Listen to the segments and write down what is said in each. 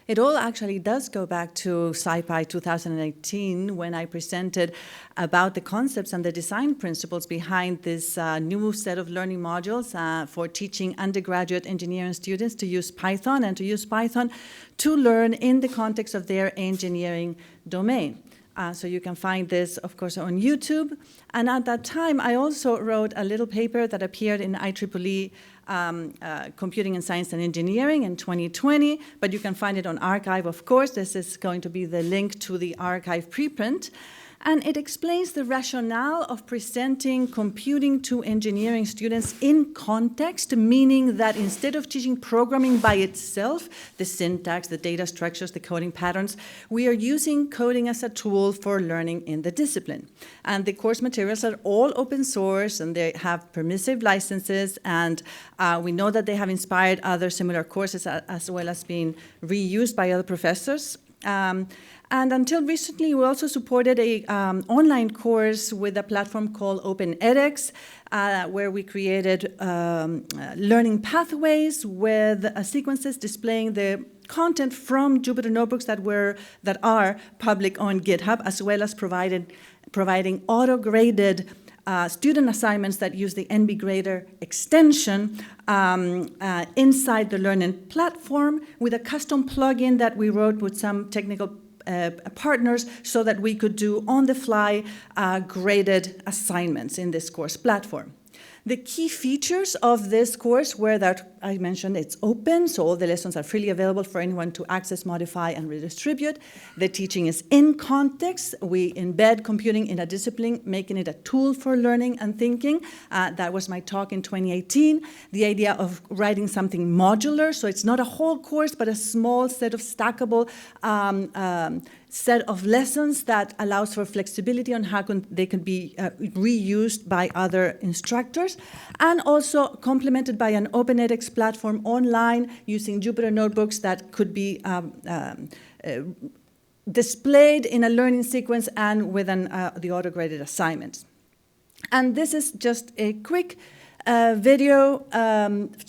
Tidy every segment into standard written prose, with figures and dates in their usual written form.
It all actually does go back to SciPy 2018 when I presented about the concepts and the design principles behind this new set of learning modules for teaching undergraduate engineering students to use Python and to use Python to learn in the context of their engineering domain. So you can find this, of course, on YouTube. And at that time, I also wrote a little paper that appeared in IEEE Computing and Science and Engineering in 2020, but you can find it on arXiv, of course. This is going to be the link to the arXiv preprint. And it explains the rationale of presenting computing to engineering students in context, meaning that instead of teaching programming by itself, the syntax, the data structures, the coding patterns, we are using coding as a tool for learning in the discipline. And the course materials are all open source, and they have permissive licenses, and we know that they have inspired other similar courses as well as being reused by other professors. And until recently, we also supported a online course with a platform called Open edX, where we created learning pathways with sequences displaying the content from Jupyter Notebooks that are public on GitHub, as well as providing auto-graded student assignments that use the NBGrader extension inside the Learning platform with a custom plugin that we wrote with some technical partners so that we could do on-the-fly graded assignments in this course platform. The key features of this course were that I mentioned it's open, so all the lessons are freely available for anyone to access, modify, and redistribute. The teaching is in context. We embed computing in a discipline, making it a tool for learning and thinking. That was my talk in 2018. The idea of writing something modular, so it's not a whole course, but a small set of stackable set of lessons that allows for flexibility on how they can be reused by other instructors, and also complemented by an Open edX platform online using Jupyter Notebooks that could be displayed in a learning sequence and with the auto-graded assignments. And this is just a quick video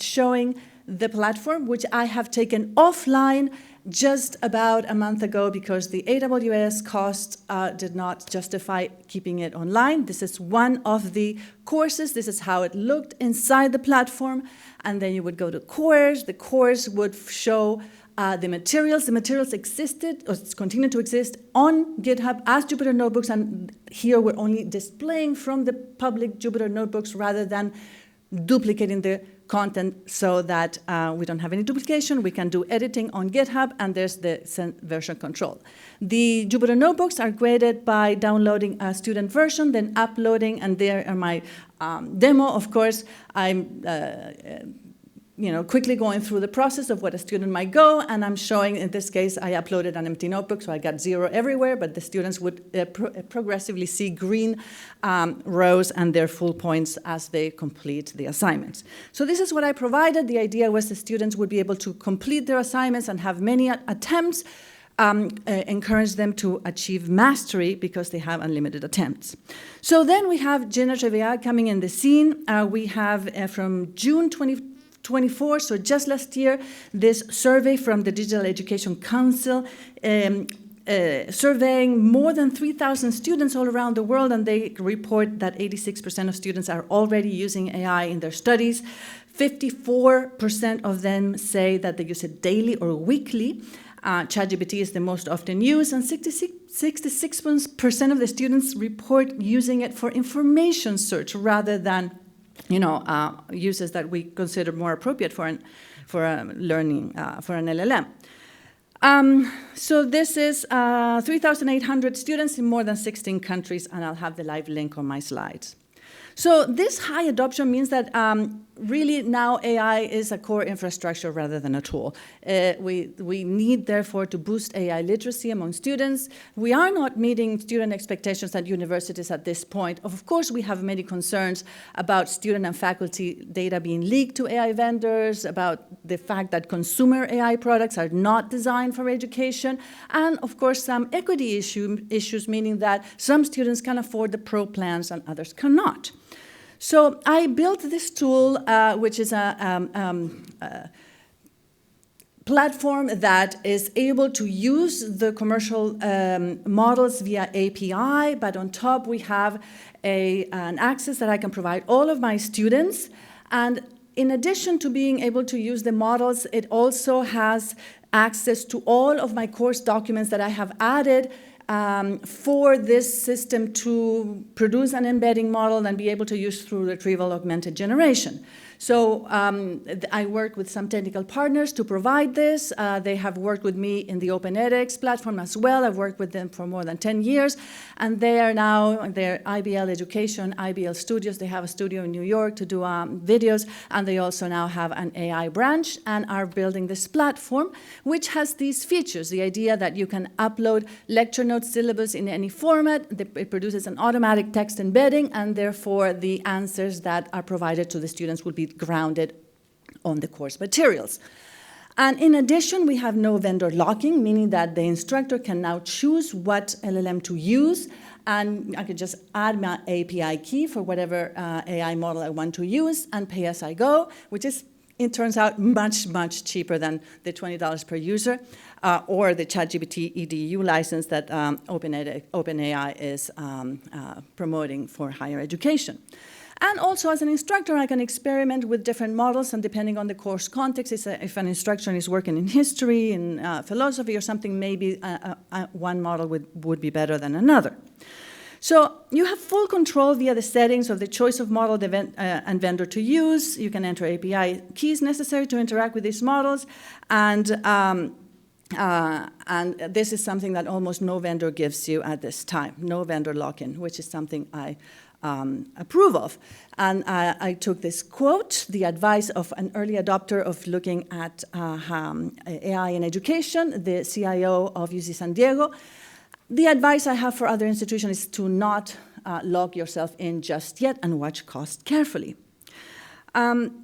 showing the platform, which I have taken offline just about a month ago because the AWS cost did not justify keeping it online. This is one of the courses. This is how it looked inside the platform. And then you would go to course. The course would show the materials. The materials existed, or continue to exist, on GitHub as Jupyter Notebooks. And here we're only displaying from the public Jupyter Notebooks rather than duplicating the content so that we don't have any duplication. We can do editing on GitHub, and there's the version control. The Jupyter Notebooks are graded by downloading a student version, then uploading, and there are my demo. Of course, I'm quickly going through the process of what a student might go, and I'm showing, in this case, I uploaded an empty notebook, so I got 0 everywhere, but the students would progressively see green rows and their full points as they complete the assignments. So this is what I provided. The idea was the students would be able to complete their assignments and have many attempts, encourage them to achieve mastery because they have unlimited attempts. So then we have generative AI coming in the scene. We have from June 2024, so just last year, this survey from the Digital Education Council surveying more than 3,000 students all around the world, and they report that 86% of students are already using AI in their studies. 54% of them say that they use it daily or weekly. ChatGPT is the most often used, and 66% of the students report using it for information search rather than uses that we consider more appropriate for learning, for an LLM. So this is 3,800 students in more than 16 countries, and I'll have the live link on my slides. So this high adoption means that really now AI is a core infrastructure rather than a tool. We need, therefore, to boost AI literacy among students. We are not meeting student expectations at universities at this point. Of course, we have many concerns about student and faculty data being leaked to AI vendors, about the fact that consumer AI products are not designed for education, and, of course, some equity issues, meaning that some students can afford the pro plans and others cannot. So I built this tool, which is a platform that is able to use the commercial models via API, but on top we have an access that I can provide all of my students. And in addition to being able to use the models, it also has access to all of my course documents that I have added for this system to produce an embedding model and be able to use through retrieval augmented generation. So I work with some technical partners to provide this. They have worked with me in the Open edX platform as well. I've worked with them for more than 10 years. And they are now, they're IBL Education, IBL Studios. They have a studio in New York to do videos. And they also now have an AI branch and are building this platform, which has these features. The idea that you can upload lecture notes, syllabus in any format. It produces an automatic text embedding, and therefore the answers that are provided to the students will be grounded on the course materials. And in addition, we have no vendor locking, meaning that the instructor can now choose what LLM to use, and I could just add my API key for whatever AI model I want to use and pay as I go, which is, it turns out, much, much cheaper than the $20 per user or the ChatGPT EDU license that OpenAI is promoting for higher education. And also, as an instructor, I can experiment with different models, and depending on the course context, if an instructor is working in history, in philosophy, or something, maybe one model would be better than another. So you have full control via the settings of the choice of model and vendor to use. You can enter API keys necessary to interact with these models, and this is something that almost no vendor gives you at this time, no vendor lock-in, which is something I approve of. And I took this quote, the advice of an early adopter of looking at AI in education, the CIO of UC San Diego. The advice I have for other institutions is to not lock yourself in just yet and watch cost carefully. Also,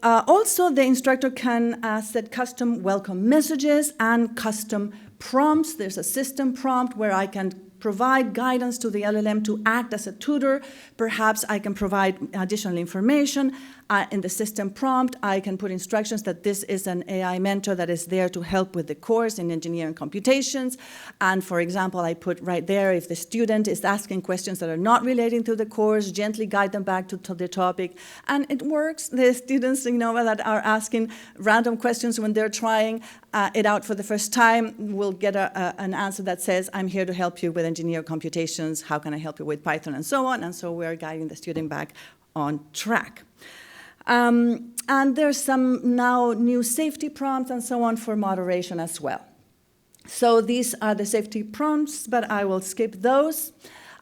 the instructor can set custom welcome messages and custom prompts. There's a system prompt where I can provide guidance to the LLM to act as a tutor. Perhaps I can provide additional information. In the system prompt, I can put instructions that this is an AI mentor that is there to help with the course in engineering computations. And for example, I put right there, if the student is asking questions that are not relating to the course, gently guide them back to the topic. And it works. The students, that are asking random questions when they're trying it out for the first time will get an answer that says, I'm here to help you with engineering computations. How can I help you with Python, and so on. And so we're guiding the student back on track. And there's some now new safety prompts and so on for moderation as well. So these are the safety prompts, but I will skip those.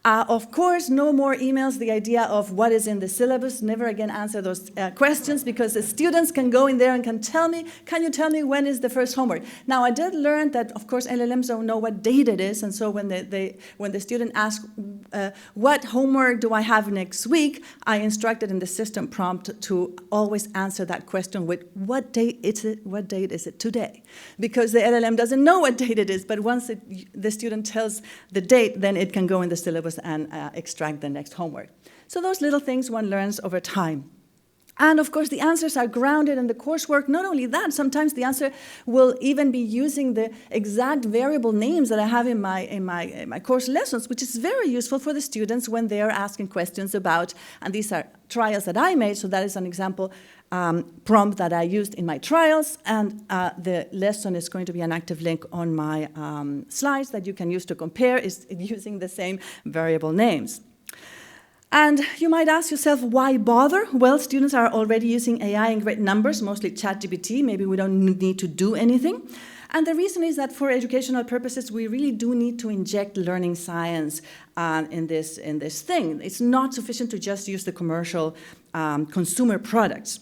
Of course, no more emails, the idea of what is in the syllabus. Never again answer those questions, because the students can go in there and can you tell me when is the first homework? Now, I did learn that, of course, LLMs don't know what date it is, and so when the student asks, what homework do I have next week, I instructed in the system prompt to always answer that question with, what date is it today? Because the LLM doesn't know what date it is, but once the student tells the date, then it can go in the syllabus and extract the next homework. So those little things one learns over time. And of course, the answers are grounded in the coursework. Not only that, sometimes the answer will even be using the exact variable names that I have in my course lessons, which is very useful for the students when they are asking questions about, and these are trials that I made, so that is an example prompt that I used in my trials, and the lesson is going to be an active link on my slides that you can use to compare, is using the same variable names. And you might ask yourself, why bother? Well, students are already using AI in great numbers, mostly ChatGPT. Maybe we don't need to do anything. And the reason is that for educational purposes, we really do need to inject learning science in this thing. It's not sufficient to just use the commercial consumer products.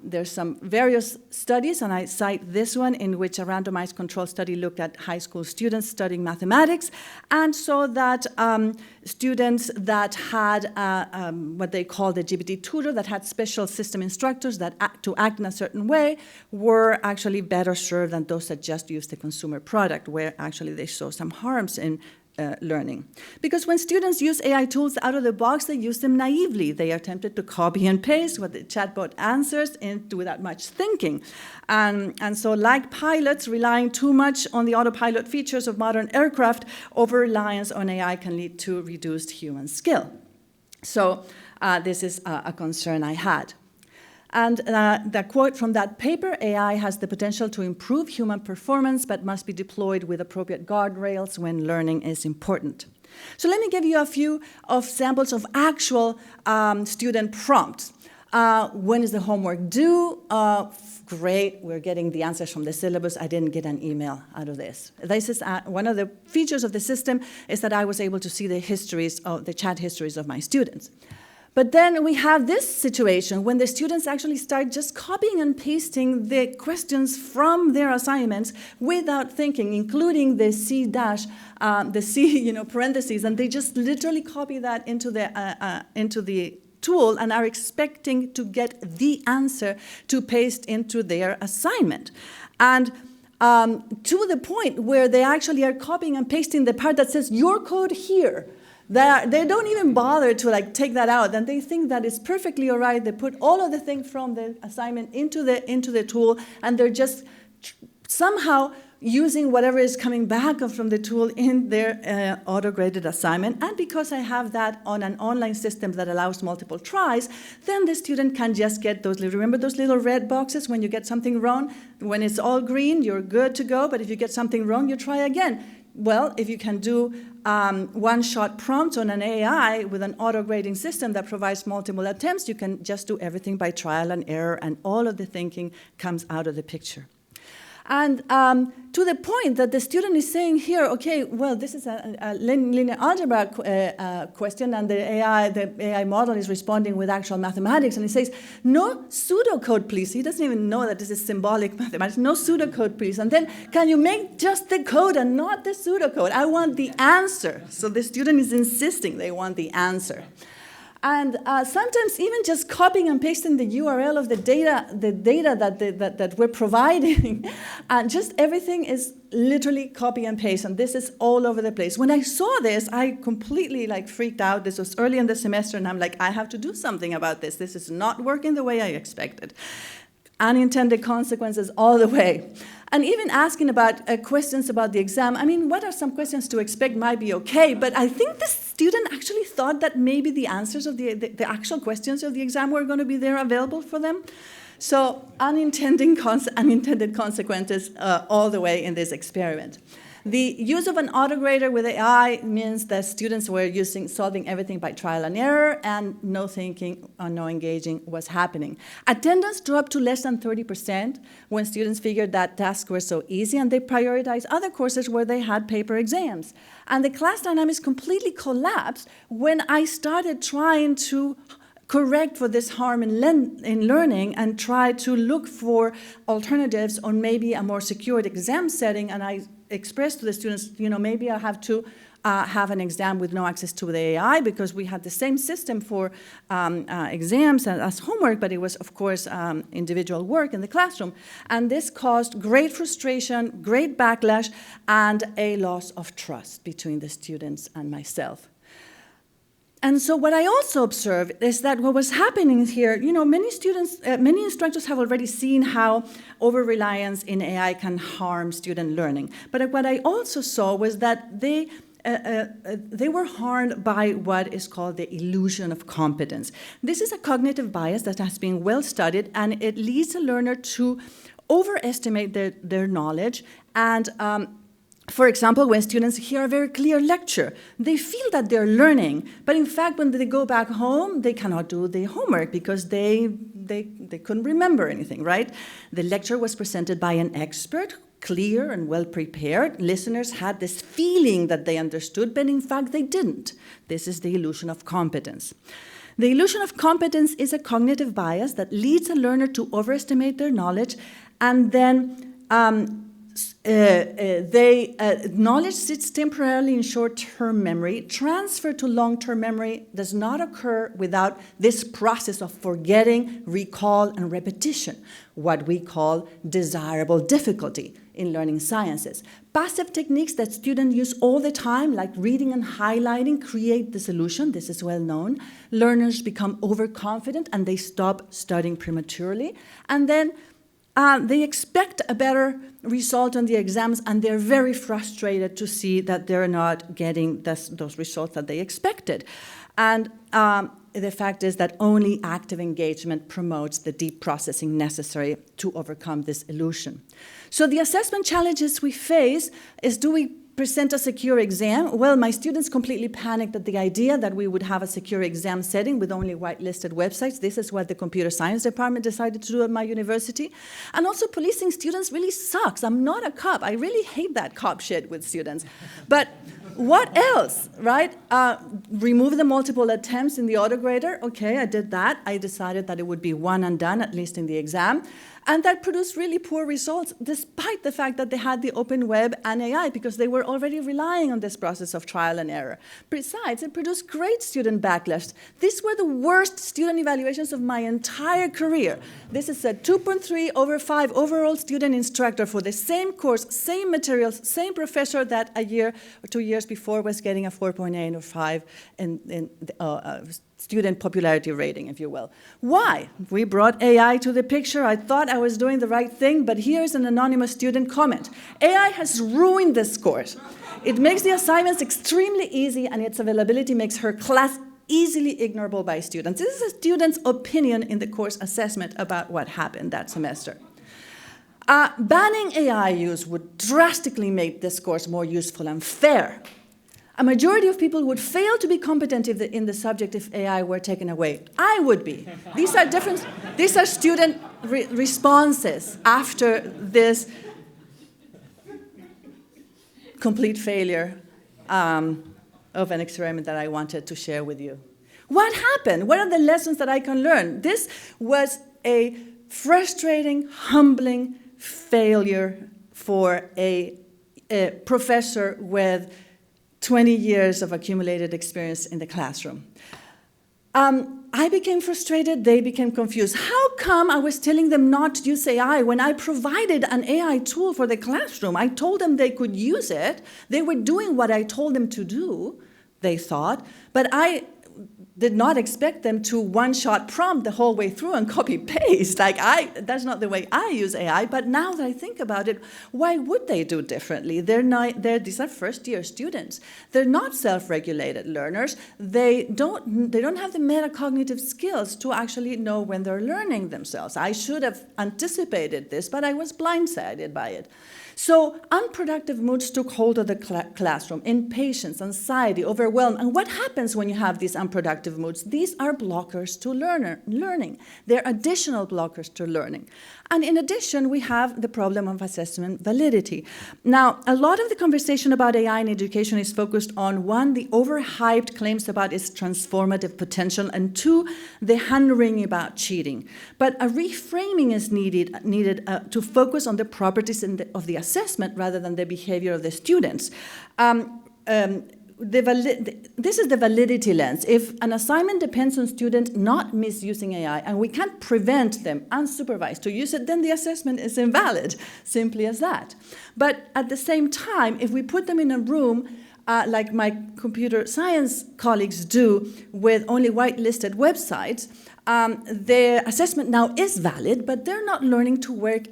There's some various studies, and I cite this one, in which a randomized control study looked at high school students studying mathematics, and saw that students that had what they call the GPT tutor, that had special system instructors that to act in a certain way, were actually better served than those that just used the consumer product, where actually they saw some harms in learning. Because when students use AI tools out of the box, they use them naively. They are tempted to copy and paste what the chatbot answers without much thinking. And so like pilots, relying too much on the autopilot features of modern aircraft, over-reliance on AI can lead to reduced human skill. So this is a concern I had. And the quote from that paper, AI has the potential to improve human performance, but must be deployed with appropriate guardrails when learning is important. So let me give you a few examples of actual student prompts. When is the homework due? Great, we're getting the answers from the syllabus. I didn't get an email out of this. This is one of the features of the system is that I was able to see the chat histories of my students. But then we have this situation when the students actually start just copying and pasting the questions from their assignments without thinking, including the C dash, the C, parentheses, and they just literally copy that into the tool and are expecting to get the answer to paste into their assignment. And to the point where they actually are copying and pasting the part that says, your code here. They don't even bother to take that out, and they think that it's perfectly all right. They put all of the things from the assignment into the tool, and they're just somehow using whatever is coming back from the tool in their auto-graded assignment. And because I have that on an online system that allows multiple tries, then the student can just get remember those little red boxes when you get something wrong? When it's all green, you're good to go, but if you get something wrong, you try again. Well, if you can do one-shot prompts on an AI with an auto-grading system that provides multiple attempts, you can just do everything by trial and error, and all of the thinking comes out of the picture. And to the point that the student is saying here, okay, well, this is a linear algebra question, and the AI model is responding with actual mathematics, and it says, no pseudocode, please. He doesn't even know that this is symbolic mathematics. No pseudocode, please. And then, can you make just the code and not the pseudocode? I want the answer. So the student is insisting they want the answer. And sometimes even just copying and pasting the URL of the data that we're providing, and just everything is literally copy and paste, and this is all over the place. When I saw this, I completely freaked out. This was early in the semester, and I'm like, I have to do something about this. This is not working the way I expected. Unintended consequences all the way. And even asking about questions about the exam, what are some questions to expect might be okay, but I think the student actually thought that maybe the answers of the actual questions of the exam were going to be there available for them. So unintended consequences all the way in this experiment. The use of an autograder with AI means that students were solving everything by trial and error, and no thinking or no engaging was happening. Attendance dropped to less than 30% when students figured that tasks were so easy, and they prioritized other courses where they had paper exams. And the class dynamics completely collapsed when I started trying to correct for this harm in learning and try to look for alternatives on maybe a more secured exam setting. And I expressed to the students, maybe I have to have an exam with no access to the AI, because we had the same system for exams as homework, but it was, of course, individual work in the classroom. And this caused great frustration, great backlash, and a loss of trust between the students and myself. And so what I also observed is that what was happening here, many instructors have already seen how over-reliance in AI can harm student learning. But what I also saw was that they were harmed by what is called the illusion of competence. This is a cognitive bias that has been well studied, and it leads a learner to overestimate their knowledge. And for example, when students hear a very clear lecture, they feel that they're learning, but in fact, when they go back home, they cannot do the homework because they couldn't remember anything, right? The lecture was presented by an expert, clear and well prepared. Listeners had this feeling that they understood, but in fact, they didn't. This is the illusion of competence. The illusion of competence is a cognitive bias that leads a learner to overestimate their knowledge, and then knowledge sits temporarily in short-term memory. Transfer to long-term memory does not occur without this process of forgetting, recall, and repetition, what we call desirable difficulty. in learning sciences. Passive techniques that students use all the time, like reading and highlighting, create disillusion. This is well known. Learners become overconfident and they stop studying prematurely. And then they expect a better result on the exams, and they're very frustrated to see that they're not getting those results that they expected. And the fact is that only active engagement promotes the deep processing necessary to overcome this illusion. So the assessment challenges we face is, do we present a secure exam? Well, my students completely panicked at the idea that we would have a secure exam setting with only whitelisted websites. This is what the computer science department decided to do at my university. And also, policing students really sucks. I'm not a cop. I really hate that cop shit with students. But what else, right? Remove the multiple attempts in the autograder. Okay, I did that. I decided that it would be one and done, at least in the exam. And that produced really poor results, despite the fact that they had the open web and AI, because they were already relying on this process of trial and error. Besides, it produced great student backlash. These were the worst student evaluations of my entire career. This is a 2.3/5 overall student instructor for the same course, same materials, same professor that a year or 2 years before was getting a 4.8 or 5 in student popularity rating, if you will. Why? We brought AI to the picture. I thought I was doing the right thing, but here's an anonymous student comment. AI has ruined this course. It makes the assignments extremely easy, and its availability makes her class easily ignorable by students. This is a student's opinion in the course assessment about what happened that semester. Banning AI use would drastically make this course more useful and fair. A majority of people would fail to be competent in the subject if AI were taken away. I would be. These are different. These are student responses after this complete failure of an experiment that I wanted to share with you. What happened? What are the lessons that I can learn? This was a frustrating, humbling failure for a professor with 20 years of accumulated experience in the classroom. I became frustrated, they became confused. How come I was telling them not to use AI when I provided an AI tool for the classroom? I told them they could use it. They were doing what I told them to do, they thought, but I did not expect them to one-shot prompt the whole way through and copy-paste. That's not the way I use AI, but now that I think about it, why would they do differently? These are first-year students. They're not self-regulated learners. They don't have the metacognitive skills to actually know when they're learning themselves. I should have anticipated this, but I was blindsided by it. So unproductive moods took hold of the classroom: impatience, anxiety, overwhelm. And what happens when you have these unproductive moods? These are blockers to learning. They're additional blockers to learning. And in addition, we have the problem of assessment validity. Now, a lot of the conversation about AI in education is focused on, one, the overhyped claims about its transformative potential, and two, the hand-wringing about cheating. But a reframing is needed to focus on the properties of the assessment rather than the behavior of the students. This is the validity lens. If an assignment depends on students not misusing AI, and we can't prevent them unsupervised to use it, then the assessment is invalid, simply as that. But at the same time, if we put them in a room like my computer science colleagues do with only whitelisted websites, their assessment now is valid, but they're not learning to work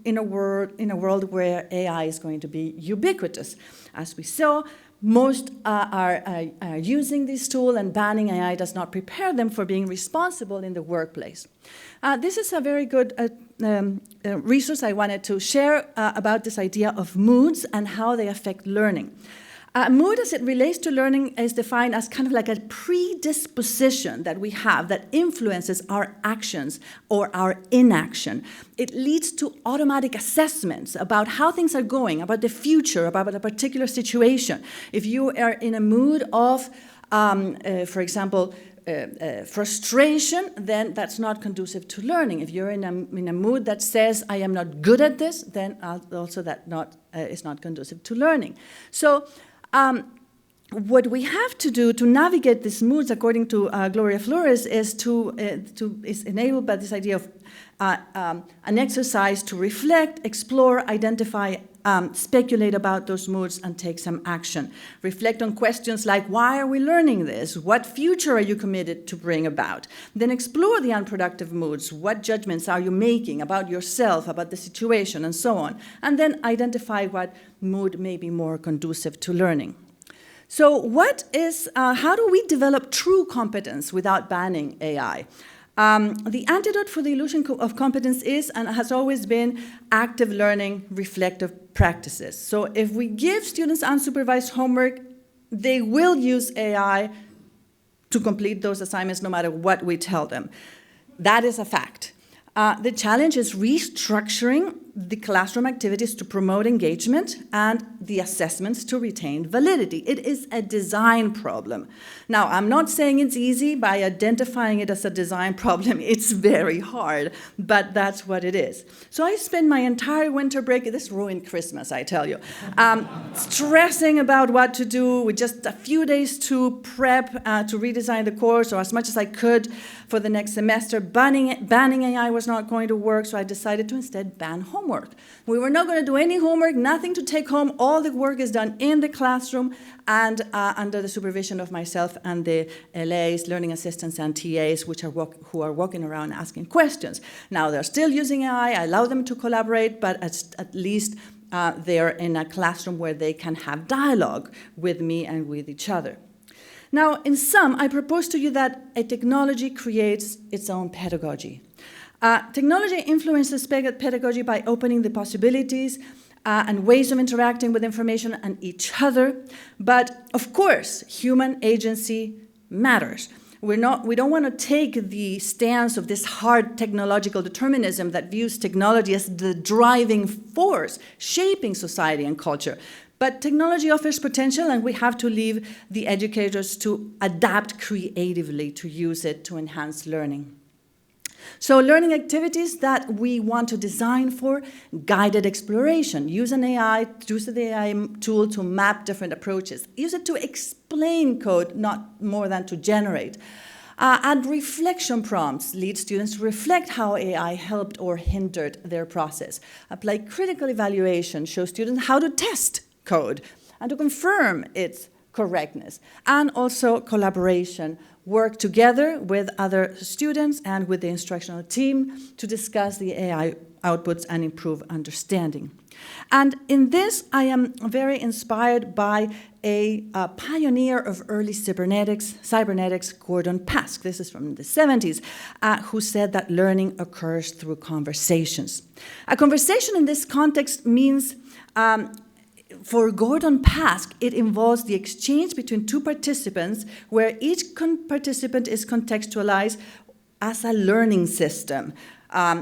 in a world where AI is going to be ubiquitous. As we saw, most are using this tool, and banning AI does not prepare them for being responsible in the workplace. This is a very good resource I wanted to share about this idea of moods and how they affect learning. Mood, as it relates to learning, is defined as kind of like a predisposition that we have that influences our actions or our inaction. It leads to automatic assessments about how things are going, about the future, about a particular situation. If you are in a mood of, for example, frustration, then that's not conducive to learning. If you're in a mood that says, I am not good at this, then also that is not conducive to learning. So, what we have to do to navigate these moods, according to Gloria Flores, is enabled by this idea of an exercise to reflect, explore, identify, speculate about those moods and take some action. Reflect on questions like, why are we learning this? What future are you committed to bring about? Then explore the unproductive moods. What judgments are you making about yourself, about the situation, and so on? And then identify what mood may be more conducive to learning. So how do we develop true competence without banning AI? The antidote for the illusion of competence is, and has always been, active learning, reflective practices. So if we give students unsupervised homework, they will use AI to complete those assignments no matter what we tell them. That is a fact. The challenge is restructuring the classroom activities to promote engagement and the assessments to retain validity. It is a design problem. Now, I'm not saying it's easy. By identifying it as a design problem, it's very hard, but that's what it is. So I spent my entire winter break, this ruined Christmas, I tell you, stressing about what to do with just a few days to prep, to redesign the course, or as much as I could for the next semester. Banning AI was not going to work, so I decided to instead ban homework. We were not going to do any homework, nothing to take home. All the work is done in the classroom and under the supervision of myself and the LAs, learning assistants, and TAs, who are walking around asking questions. Now, they're still using AI. I allow them to collaborate, but at least they're in a classroom where they can have dialogue with me and with each other. Now, in sum, I propose to you that a technology creates its own pedagogy. Technology influences pedagogy by opening the possibilities and ways of interacting with information and each other. But of course, human agency matters. We don't want to take the stance of this hard technological determinism that views technology as the driving force shaping society and culture. But technology offers potential, and we have to leave the educators to adapt creatively to use it to enhance learning. So learning activities that we want to design for: guided exploration. Use the AI tool to map different approaches. Use it to explain code, not more than to generate. And reflection prompts lead students to reflect how AI helped or hindered their process. Apply critical evaluation. Show students how to test code and to confirm its correctness. And also collaboration. Work together with other students and with the instructional team to discuss the AI outputs and improve understanding. And in this, I am very inspired by a pioneer of early cybernetics, Gordon Pask. This is from the 70s, who said that learning occurs through conversations. A conversation in this context means for Gordon Pask, it involves the exchange between two participants where each participant is contextualized as a learning system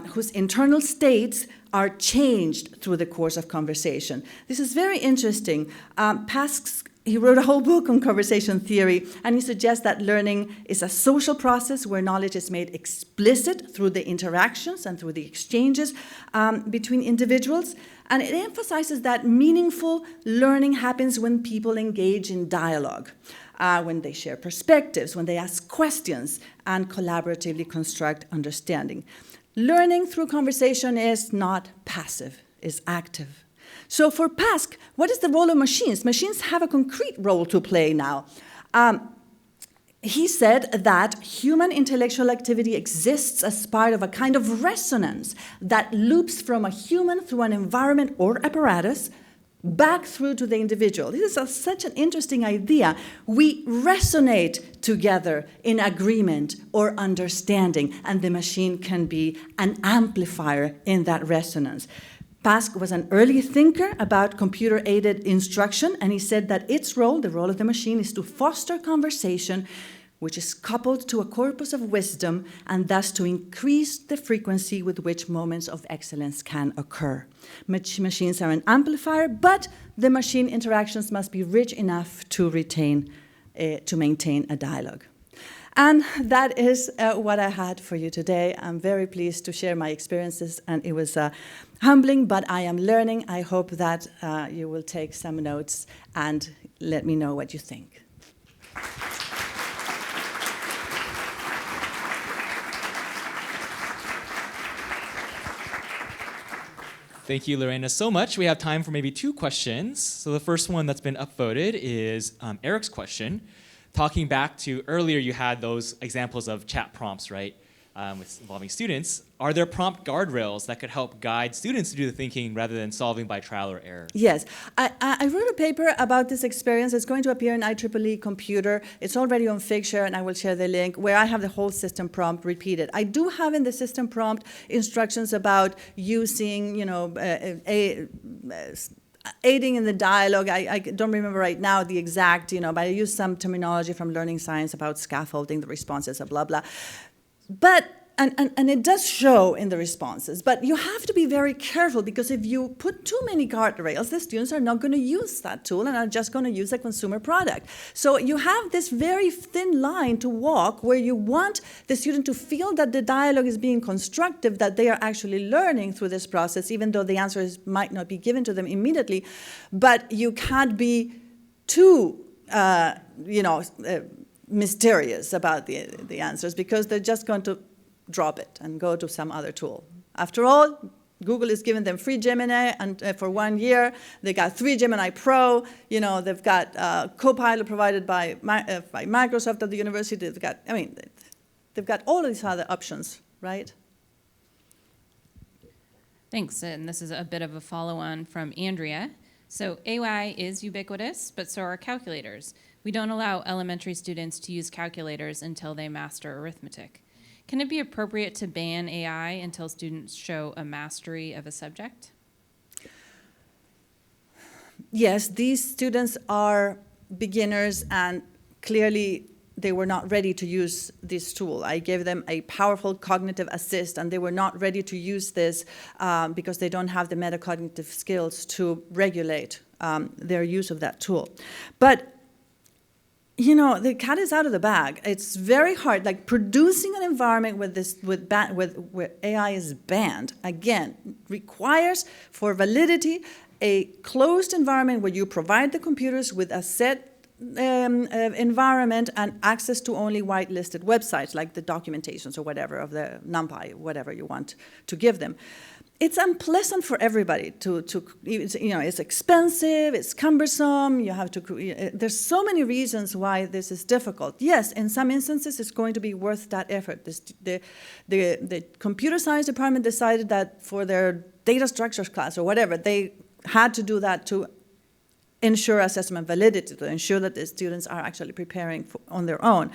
whose internal states are changed through the course of conversation. This is very interesting. He wrote a whole book on conversation theory, and he suggests that learning is a social process where knowledge is made explicit through the interactions and through the exchanges between individuals. And it emphasizes that meaningful learning happens when people engage in dialogue, when they share perspectives, when they ask questions, and collaboratively construct understanding. Learning through conversation is not passive, it's active. So for Pask, what is the role of machines? Machines have a concrete role to play now. He said that human intellectual activity exists as part of a kind of resonance that loops from a human through an environment or apparatus back through to the individual. This is such an interesting idea. We resonate together in agreement or understanding, and the machine can be an amplifier in that resonance. Pask was an early thinker about computer-aided instruction, and he said that its role, the role of the machine, is to foster conversation which is coupled to a corpus of wisdom, and thus to increase the frequency with which moments of excellence can occur. Machines are an amplifier, but the machine interactions must be rich enough to maintain a dialogue. And that is what I had for you today. I'm very pleased to share my experiences, and it was humbling, but I am learning. I hope that you will take some notes and let me know what you think. Thank you, Lorena, so much. We have time for maybe 2 questions. So the first one that's been upvoted is Eric's question. Talking back to earlier, you had those examples of chat prompts, right, involving students. Are there prompt guardrails that could help guide students to do the thinking rather than solving by trial or error? Yes. I wrote a paper about this experience. It's going to appear in IEEE Computer. It's already on Figshare, and I will share the link, where I have the whole system prompt repeated. I do have in the system prompt instructions about using, aiding in the dialogue. I don't remember right now the exact, but I use some terminology from learning science about scaffolding the responses, blah, blah. But And it does show in the responses, but you have to be very careful, because if you put too many guardrails, the students are not going to use that tool and are just going to use a consumer product. So you have this very thin line to walk, where you want the student to feel that the dialogue is being constructive, that they are actually learning through this process, even though the answers might not be given to them immediately. But you can't be too, mysterious about the answers, because they're just going to drop it and go to some other tool. After all, Google is giving them free Gemini, and for 1 year, they got 3 Gemini Pro. They've got Copilot provided by Microsoft at the university. They've got all of these other options, right? Thanks, and this is a bit of a follow-on from Andrea. So AI is ubiquitous, but so are calculators. We don't allow elementary students to use calculators until they master arithmetic. Can it be appropriate to ban AI until students show a mastery of a subject? Yes, these students are beginners, and clearly they were not ready to use this tool. I gave them a powerful cognitive assist, and they were not ready to use this because they don't have the metacognitive skills to regulate their use of that tool. But the cat is out of the bag. It's very hard. Like, producing an environment where AI is banned, again, requires, for validity, a closed environment where you provide the computers with a set environment and access to only whitelisted websites, like the documentations or whatever of the NumPy, whatever you want to give them. It's unpleasant for everybody it's expensive, it's cumbersome, you have to, there's so many reasons why this is difficult. Yes, in some instances, it's going to be worth that effort. The computer science department decided that for their data structures class or whatever, they had to do that to ensure assessment validity, to ensure that the students are actually preparing on their own.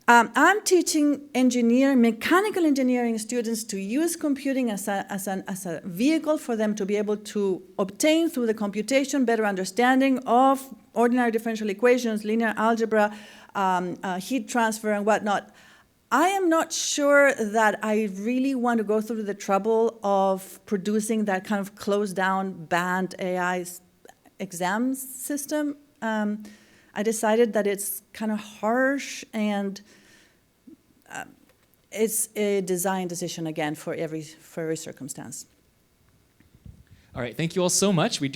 I'm teaching mechanical engineering students to use computing as a vehicle for them to be able to obtain, through the computation, better understanding of ordinary differential equations, linear algebra, heat transfer, and whatnot. I am not sure that I really want to go through the trouble of producing that kind of closed-down, banned AI exam system. I decided that it's kind of harsh, and it's a design decision, again, for every circumstance. All right, thank you all so much. We do